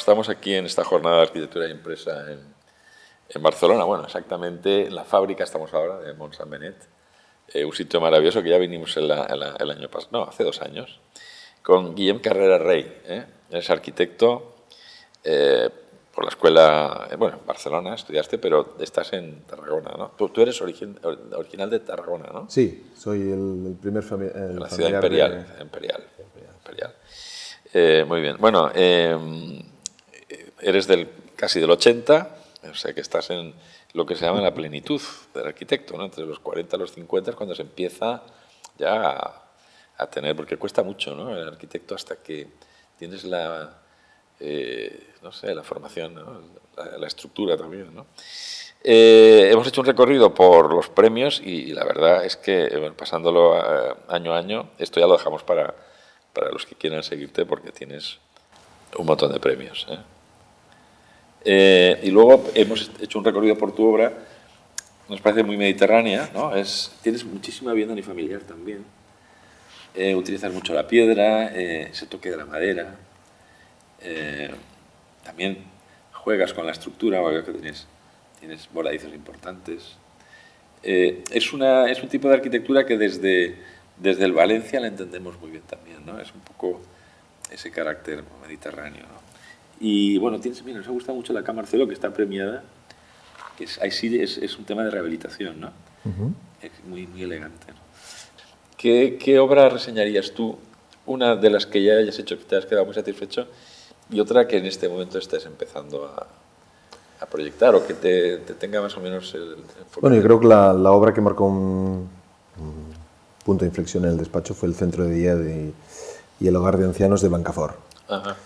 estamos aquí en esta jornada de arquitectura impresa en Barcelona. Bueno, exactamente en la fábrica estamos ahora de Mont Saint Benet, un sitio maravilloso que ya vinimos el año pasado, no, hace 2 años, con Guillem Carrera Rey. Eres arquitecto por la escuela, bueno, en Barcelona estudiaste, pero estás en Tarragona, ¿no? Tú eres original de Tarragona, ¿no? Sí, soy el primer la ciudad imperial. Muy bien. Bueno, eres casi del 80, o sea que estás en lo que se llama la plenitud del arquitecto, ¿no? Entre los 40 y los 50 es cuando se empieza ya a tener, porque cuesta mucho, ¿no? El arquitecto hasta que tienes la formación, ¿no? La estructura también, ¿no? Hemos hecho un recorrido por los premios y la verdad es que, bueno, pasándolo año a año, esto ya lo dejamos para los que quieran seguirte porque tienes un montón de premios. Y luego hemos hecho un recorrido por tu obra, nos parece muy mediterránea, ¿no? Tienes muchísima vida unifamiliar también, utilizas mucho la piedra, ese toque de la madera, también juegas con la estructura, porque tienes voladizos importantes. Es un tipo de arquitectura que desde el Valencia la entendemos muy bien también, ¿no? Es un poco ese carácter mediterráneo, ¿no? Y bueno, mira, nos ha gustado mucho la Cama Marcelo, que está premiada, que es un tema de rehabilitación, ¿no? Es muy, muy elegante, ¿no? ¿Qué obra reseñarías tú? Una de las que ya hayas hecho, que te has quedado muy satisfecho, y otra que en este momento estés empezando a proyectar o que te tenga más o menos el enfoque. Bueno, yo creo que la obra que marcó un punto de inflexión en el despacho fue el Centro de Día y el Hogar de Ancianos de Blancafort. Ajá.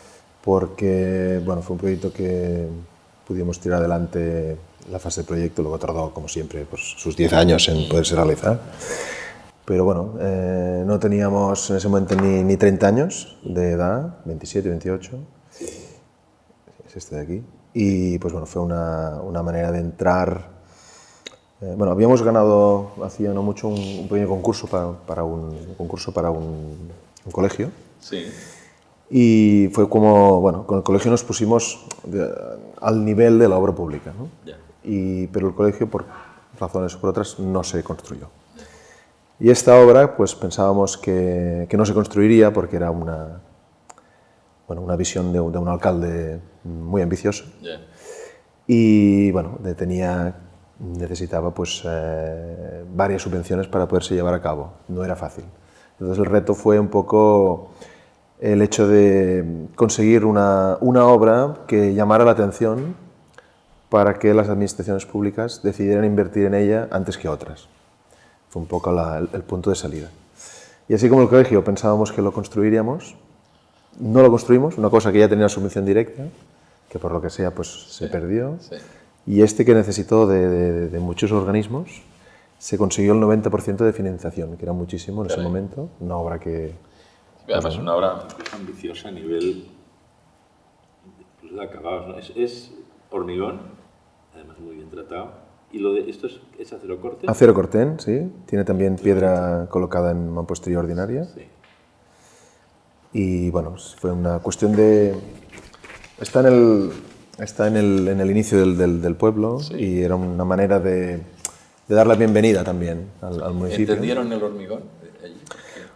Porque, bueno, fue un proyecto que pudimos tirar adelante la fase de proyecto, luego tardó, como siempre, pues, sus 10 años en poderse realizar. Pero bueno, no teníamos en ese momento ni 30 años de edad, 27, 28, es este de aquí. Y pues bueno, fue una manera de entrar. Bueno, habíamos ganado hacía no mucho un pequeño concurso para un colegio. Sí. Y fue como, bueno, con el colegio nos pusimos al nivel de la obra pública, ¿no? Yeah. Pero el colegio, por razones o por otras, no se construyó. Y esta obra, pues pensábamos que no se construiría porque era una visión de un alcalde muy ambicioso. Yeah. Y bueno, necesitaba pues varias subvenciones para poderse llevar a cabo. No era fácil. Entonces el reto fue un poco el hecho de conseguir una obra que llamara la atención para que las administraciones públicas decidieran invertir en ella antes que otras. Fue un poco el punto de salida. Y así como el colegio pensábamos que lo construiríamos, no lo construimos, una cosa que ya tenía subvención directa, que por lo que sea pues se perdió. Sí. Y que necesitó de muchos organismos, se consiguió el 90% de financiación, que era muchísimo en ese momento, una obra que... Además, una obra ambiciosa a nivel incluso de acabados, ¿no? Es hormigón, además muy bien tratado. ¿Y esto es acero corten? Acero corten, sí. Tiene también piedra colocada en mampostería ordinaria. Sí. Y bueno, fue una cuestión de... Está en el inicio del pueblo, sí. Y era una manera de dar la bienvenida también al municipio. ¿Entendieron el hormigón allí?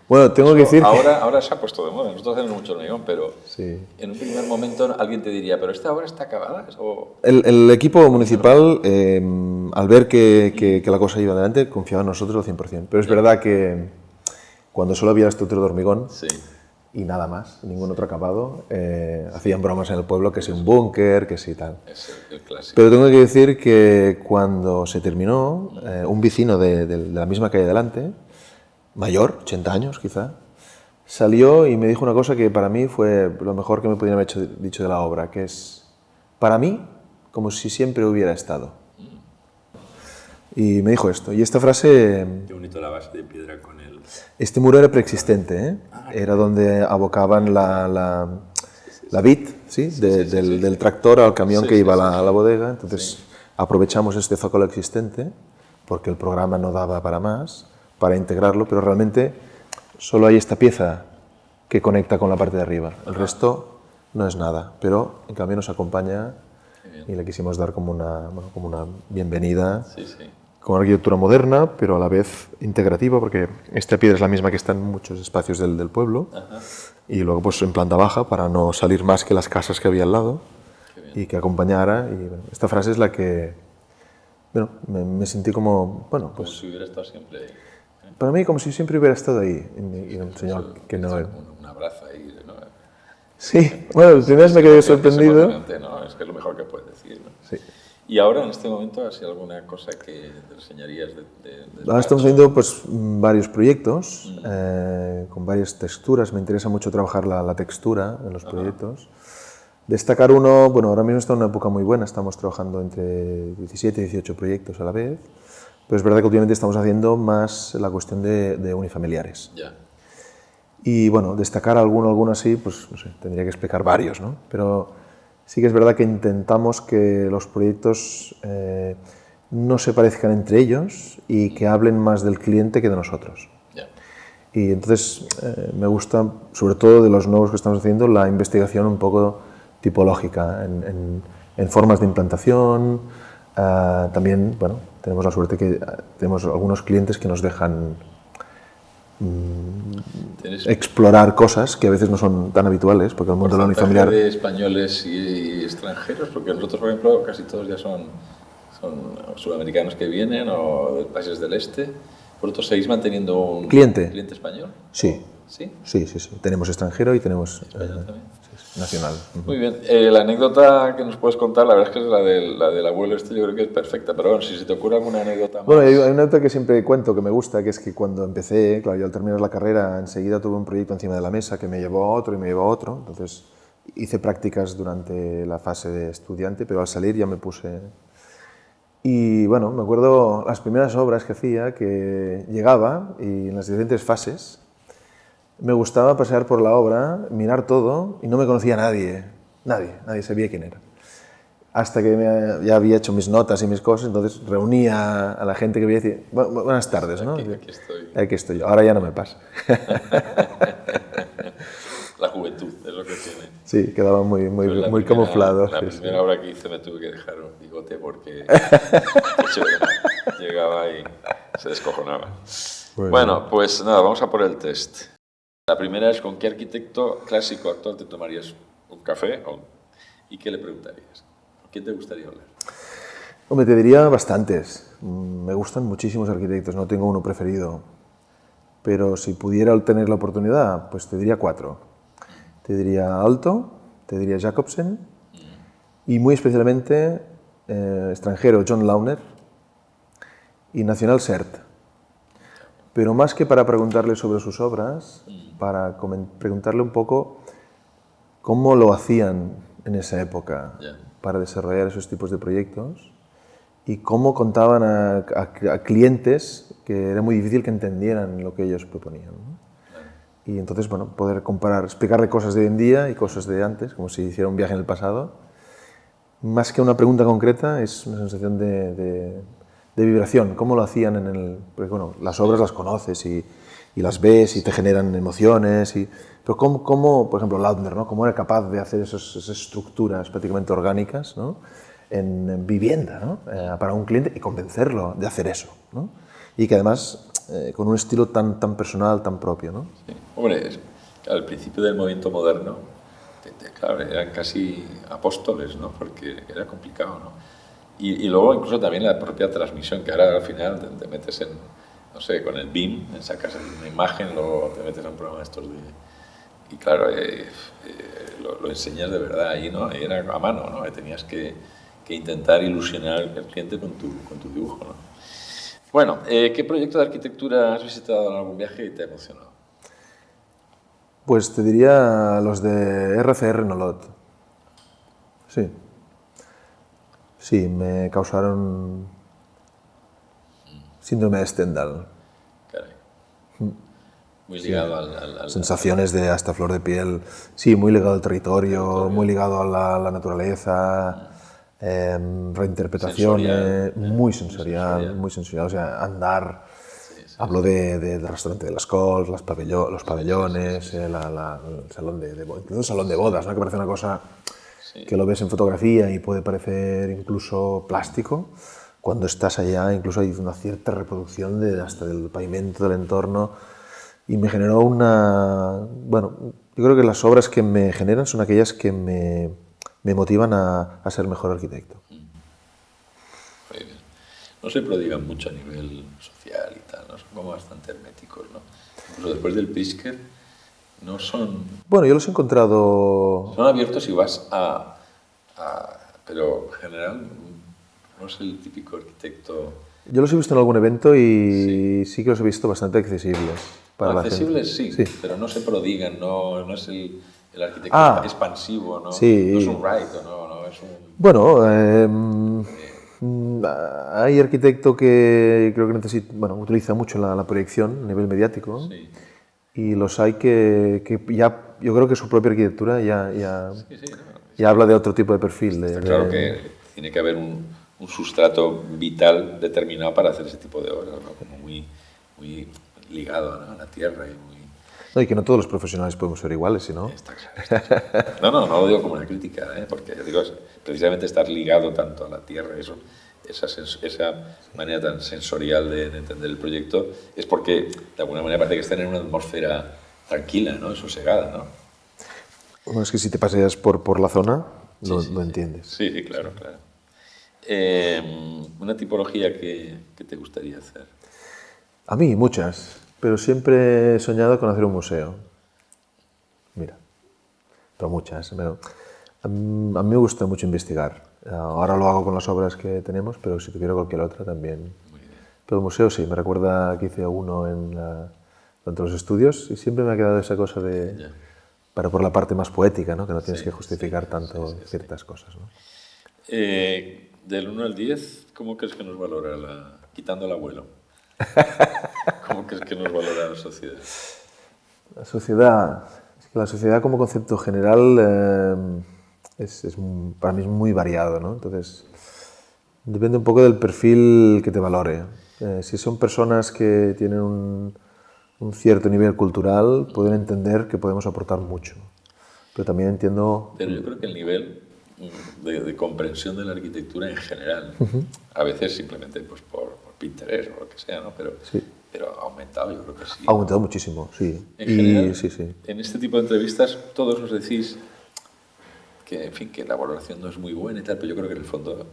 Bueno, tengo que decir ahora se ha puesto de moda, nosotros hacemos mucho hormigón, pero sí. En un primer momento alguien te diría, ¿pero esta obra está acabada? El equipo municipal, al ver que la cosa iba adelante, confiaba en nosotros al 100%. Pero es verdad que cuando solo había la estructura de hormigón, sí. Y nada más, ningún otro acabado, hacían bromas en el pueblo, que si un búnker, que si tal. Es el clásico. Pero tengo que decir que cuando se terminó, un vecino de la misma calle delante, mayor, 80 años quizá, salió y me dijo una cosa que para mí fue lo mejor que me podían haber dicho de la obra, que es, para mí, como si siempre hubiera estado. Y me dijo esto, y esta frase... Qué bonito la base de piedra con él. Este muro era preexistente, ¿eh? Era donde abocaban la vid, ¿sí? Del tractor al camión que iba a la bodega. Entonces aprovechamos este zócalo existente, porque el programa no daba para más, para integrarlo, pero realmente solo hay esta pieza que conecta con la parte de arriba. El resto no es nada, pero en cambio nos acompaña Qué bien. y le quisimos dar como como una bienvenida, Sí, sí. con arquitectura moderna, pero a la vez integrativa, porque esta piedra es la misma que está en muchos espacios del pueblo, y luego pues en planta baja para no salir más que las casas que había al lado, Qué bien. y que acompañara. Y bueno, esta frase es la que, bueno, me sentí como, bueno, Como pues si hubiera estado siempre ahí. para mí como si siempre hubiera estado ahí, y un señor que no... Un abrazo ahí, ¿no? Sí, bueno, primero me quedé sorprendido. Es emocionante, ¿no? Es que es lo mejor que puedes decir, ¿no? Sí. Y ahora, en este momento, ¿has alguna cosa que te enseñarías Ahora estamos haciendo pues, varios proyectos con varias texturas. Me interesa mucho trabajar la textura en los proyectos. Destacar uno, bueno, ahora mismo está en una época muy buena, estamos trabajando entre 17 y 18 proyectos a la vez, pero es verdad que últimamente estamos haciendo más la cuestión de unifamiliares. Ya. Y bueno, destacar alguno así, pues no sé, tendría que explicar varios, ¿no? Pero sí que es verdad que intentamos que los proyectos no se parezcan entre ellos y que hablen más del cliente que de nosotros. Ya. Y entonces me gusta, sobre todo de los nuevos que estamos haciendo, la investigación un poco tipológica en formas de implantación. También, bueno, tenemos la suerte que tenemos algunos clientes que nos dejan explorar cosas que a veces no son tan habituales, porque el mundo de la unifamiliar... de españoles y extranjeros, porque nosotros, por ejemplo, casi todos ya son sudamericanos que vienen o de países del este. ¿Vosotros seguís manteniendo un cliente español? Sí. ¿Sí? Sí, sí, sí. Tenemos extranjero y tenemos nacional. Muy bien. La anécdota que nos puedes contar, la verdad es que es la del abuelo este, yo creo que es perfecta. Pero bueno, si se te ocurre alguna anécdota más... Bueno, hay una anécdota que siempre cuento que me gusta, que es que cuando empecé, claro, yo al terminar la carrera enseguida tuve un proyecto encima de la mesa que me llevó a otro y me llevó a otro. Entonces hice prácticas durante la fase de estudiante, pero al salir ya me puse... Y bueno, me acuerdo las primeras obras que hacía, que llegaba y en las diferentes fases me gustaba pasear por la obra, mirar todo y no me conocía nadie, nadie sabía quién era. Hasta que ya había hecho mis notas y mis cosas, entonces reunía a la gente que veía y decía, buenas tardes, ¿no? Aquí estoy yo, ahora ya no me pasa. La juventud es lo que tiene. Sí, quedaba muy camuflado. La primera obra que hice me tuve que dejar un bigote porque llegaba y se descojonaba. Bueno, pues nada, vamos a por el test. La primera es: ¿con qué arquitecto clásico actual te tomarías un café y qué le preguntarías? ¿Quién te gustaría hablar? Hombre, te diría bastantes. Me gustan muchísimos arquitectos, no tengo uno preferido. Pero si pudiera tener la oportunidad, pues te diría 4. Te diría Aalto, te diría Jacobsen y muy especialmente extranjero John Launer y nacional Sert. Pero más que para preguntarle sobre sus obras, para preguntarle un poco cómo lo hacían en esa época para desarrollar esos tipos de proyectos y cómo contaban a clientes que era muy difícil que entendieran lo que ellos proponían, ¿no? Y entonces, bueno, poder comparar, explicarle cosas de hoy en día y cosas de antes, como si hiciera un viaje en el pasado. Más que una pregunta concreta, es una sensación de vibración. ¿Cómo lo hacían en el...? Porque, bueno, las obras las conoces y las ves y te generan emociones. Pero ¿cómo, por ejemplo, Lautner, ¿no? ¿Cómo era capaz de hacer esas estructuras prácticamente orgánicas, ¿no? en vivienda, ¿no? Para un cliente y convencerlo de hacer eso, ¿no? Y que además con un estilo tan personal, tan propio, ¿no? Sí. Hombre, al principio del movimiento moderno, claro, eran casi apóstoles, ¿no? Porque era complicado, ¿no? Y luego incluso también la propia transmisión, que ahora al final te metes en, no sé, con el BIM, sacas una imagen, luego te metes en un programa de estos y claro, lo enseñas de verdad ahí, ¿no? Y era a mano, ¿no? Y tenías que intentar ilusionar al cliente con tu dibujo, ¿no? Bueno, ¿qué proyecto de arquitectura has visitado en algún viaje y te ha emocionado? Pues te diría los de RCR Nolot. Sí. Sí, me causaron síndrome de Stendhal. Caray. Muy ligado al sensaciones de hasta flor de piel. Sí, muy ligado al territorio, muy ligado a la naturaleza. Reinterpretaciones, muy sensorial, o sea, andar, Hablo del restaurante de las Cols, los pabellones, el salón incluso el salón de bodas, ¿no? Que parece una cosa que lo ves en fotografía y puede parecer incluso plástico. Cuando estás allá, incluso hay una cierta reproducción hasta del pavimento, del entorno. Y me generó bueno, yo creo que las obras que me generan son aquellas que me motivan a ser mejor arquitecto. Muy bien. No se prodigan mucho a nivel social y tal, ¿no? Son como bastante herméticos, ¿no? Incluso después del Pritzker no son... Bueno, yo los he encontrado... Son abiertos y vas pero en general no es el típico arquitecto... Yo los he visto en algún evento y sí que los he visto bastante accesibles. Para accesibles sí, pero no se prodigan, no es el arquitecto expansivo, ¿no? Sí. No es un Wright, no es un... Bueno, hay arquitecto que creo que utiliza mucho la proyección a nivel mediático, sí. Y los hay que ya, yo creo que su propia arquitectura ya habla de otro tipo de perfil. Está claro que tiene que haber un sustrato vital determinado para hacer ese tipo de obras, ¿no? Como muy ligado, ¿no? A la tierra y muy... No, y que no todos los profesionales podemos ser iguales, ¿no? Está claro. No lo digo como una crítica, porque digo, precisamente estar ligado tanto a la tierra, esa manera tan sensorial de entender el proyecto, es porque de alguna manera parece que están en una atmósfera tranquila, ¿no? Sosegada, ¿no? Bueno, es que si te paseas por la zona, lo entiendes. Sí, claro. Una tipología que te gustaría hacer. A mí, muchas, pero siempre he soñado con hacer un museo. Mira, pero muchas. A mí me gusta mucho investigar. Ahora lo hago con las obras que tenemos, pero si tuviera cualquier otra también. Muy bien. Pero el museo sí, me recuerda que hice uno durante los estudios y siempre me ha quedado esa cosa pero por la parte más poética, ¿no? Que no tienes que justificar tanto ciertas cosas, ¿no? Del 1 al 10, ¿cómo crees que nos valora quitando el abuelo? ¿Cómo crees que nos valora la sociedad? La sociedad como concepto general para mí es muy variado, ¿no? Entonces, depende un poco del perfil que te valore. Si son personas que tienen un cierto nivel cultural, pueden entender que podemos aportar mucho. Pero también entiendo... Pero yo creo que el nivel de comprensión de la arquitectura en general, a veces simplemente pues, por Pinterest o lo que sea, ¿no? Pero ha aumentado, yo creo que sí. Ha aumentado muchísimo, sí. En general, sí. En este tipo de entrevistas todos nos decís que, en fin, que la valoración no es muy buena y tal, pero yo creo que en el fondo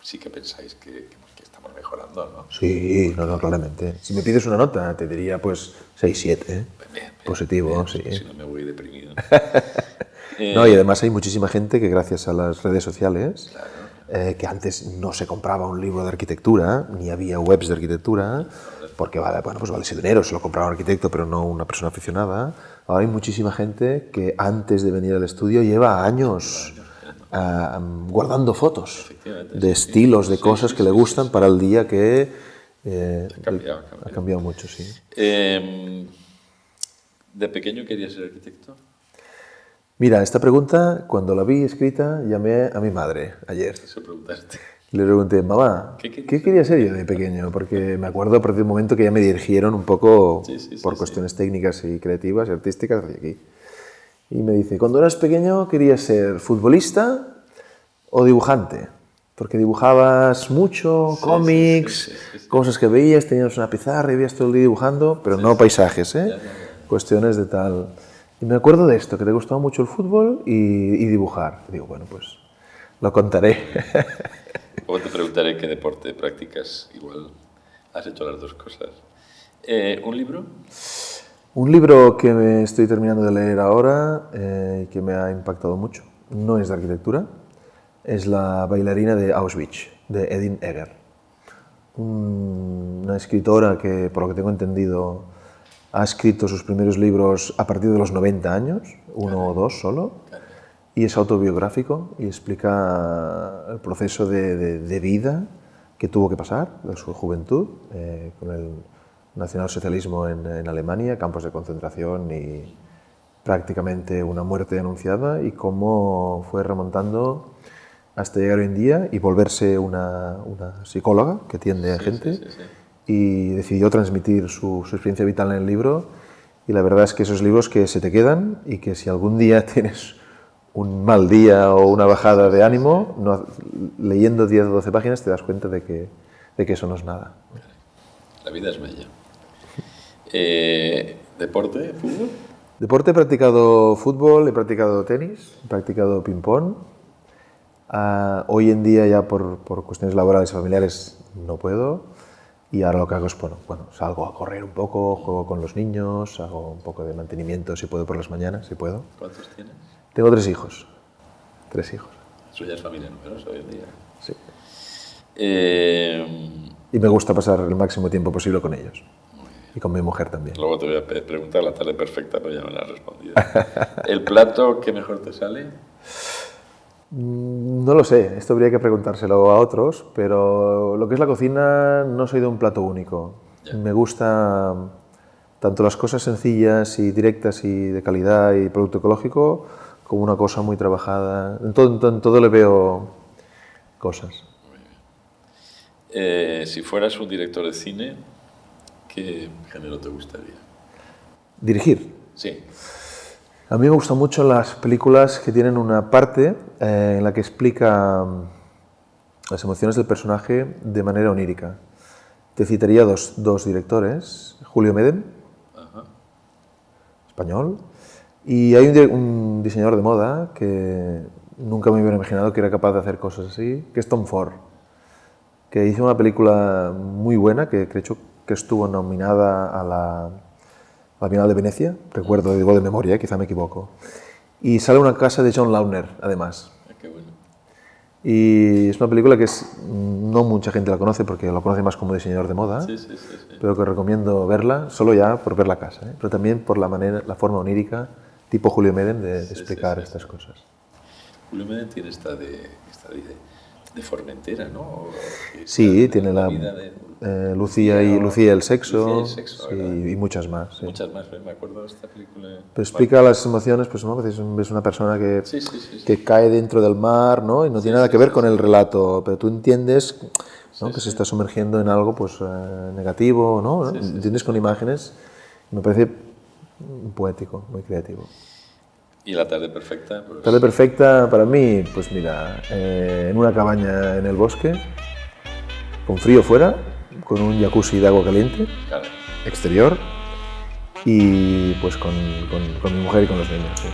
sí que pensáis que estamos mejorando, ¿no? Sí, no, claramente. Si me pides una nota, te diría pues 6, 7, Bien, positivo, sí. Si no me voy deprimido. No, y además hay muchísima gente que gracias a las redes sociales, que antes no se compraba un libro de arquitectura, ni había webs de arquitectura, porque vale ese dinero, se lo compraba un arquitecto, pero no una persona aficionada. Ahora hay muchísima gente que antes de venir al estudio lleva años guardando fotos de estilos, de cosas que le gustan para el día que ha cambiado mucho, sí. ¿De pequeño querías ser arquitecto? Mira, esta pregunta, cuando la vi escrita, llamé a mi madre ayer. Eso preguntaste. Le pregunté, mamá, ¿qué quería ser yo de pequeño? Porque me acuerdo a partir de un momento que ya me dirigieron un poco por cuestiones técnicas y creativas y artísticas hacia aquí. Y me dice, cuando eras pequeño querías ser futbolista o dibujante, porque dibujabas mucho, cómics, cosas que veías, tenías una pizarra y veías todo el día dibujando, pero no paisajes, cuestiones de tal. Y me acuerdo de esto, que te gustaba mucho el fútbol y dibujar. Y digo, bueno, pues lo contaré. Luego te preguntaré qué deporte practicas. Igual has hecho las dos cosas. ¿Un libro? Un libro que me estoy terminando de leer ahora y que me ha impactado mucho. No es de arquitectura, es La bailarina de Auschwitz, de Edith Eger. Una escritora que, por lo que tengo entendido, ha escrito sus primeros libros a partir de los 90 años, uno o dos solo, y es autobiográfico y explica el proceso de vida que tuvo que pasar, de su juventud, con el nacionalsocialismo en Alemania, campos de concentración y prácticamente una muerte anunciada, y cómo fue remontando hasta llegar hoy en día y volverse una psicóloga que atiende a gente y decidió transmitir su experiencia vital en el libro. Y la verdad es que esos libros que se te quedan y que si algún día tienes un mal día o una bajada de ánimo, leyendo 10 o 12 páginas te das cuenta de que eso no es nada. La vida es bella. ¿Deporte? ¿Fútbol? Deporte, he practicado fútbol, he practicado tenis, he practicado ping-pong. Hoy en día ya por cuestiones laborales y familiares no puedo. Y ahora lo que hago es, bueno, salgo a correr un poco, juego con los niños, hago un poco de mantenimiento si puedo por las mañanas, si puedo. ¿Cuántos tienes? Tengo 3 hijos. 3 hijos. Eso ya es familia numerosa hoy en día. Sí. Y me gusta pasar el máximo tiempo posible con ellos. Y con mi mujer también. Luego te voy a preguntar la tarde perfecta, pero ya me la has respondido. ¿El plato que mejor te sale? No lo sé, esto habría que preguntárselo a otros, pero lo que es la cocina no soy de un plato único. Yeah. Me gusta tanto las cosas sencillas y directas y de calidad y producto ecológico, como una cosa muy trabajada. En todo le veo cosas. Muy bien. Si fueras un director de cine, ¿qué género te gustaría? ¿Dirigir? Sí. A mí me gustan mucho las películas que tienen una parte en la que explica las emociones del personaje de manera onírica. Te citaría dos directores, Julio Medem, español, y hay un diseñador de moda que nunca me hubiera imaginado que era capaz de hacer cosas así, que es Tom Ford, que hizo una película muy buena que creo que estuvo nominada a la Bienal de Venecia, recuerdo, digo de memoria, quizá me equivoco. Y sale una casa de John Launer, además. Qué bueno. Y es una película que no mucha gente la conoce porque lo conoce más como diseñador de moda, sí. Pero que recomiendo verla, solo ya por ver la casa, pero también por la forma onírica, tipo Julio Medem, de explicar estas cosas. Julio Medem tiene esta de Formentera, ¿no? Sí, tiene la Lucía y el sexo, sí, y muchas más. Sí. Muchas más, me acuerdo de esta película. Pero explica las emociones, pues, ¿no? A veces ves una persona que cae dentro del mar, ¿no? Y no tiene nada que ver con el relato, pero tú entiendes, ¿no? Que se está sumergiendo en algo pues, negativo, ¿no? Entiendes con imágenes. Me parece poético, muy creativo. ¿Y la tarde perfecta? Pues... Tarde perfecta para mí, pues mira, en una cabaña en el bosque, con frío fuera, con un jacuzzi de agua caliente, exterior, y pues con mi mujer y con los niños. Sí.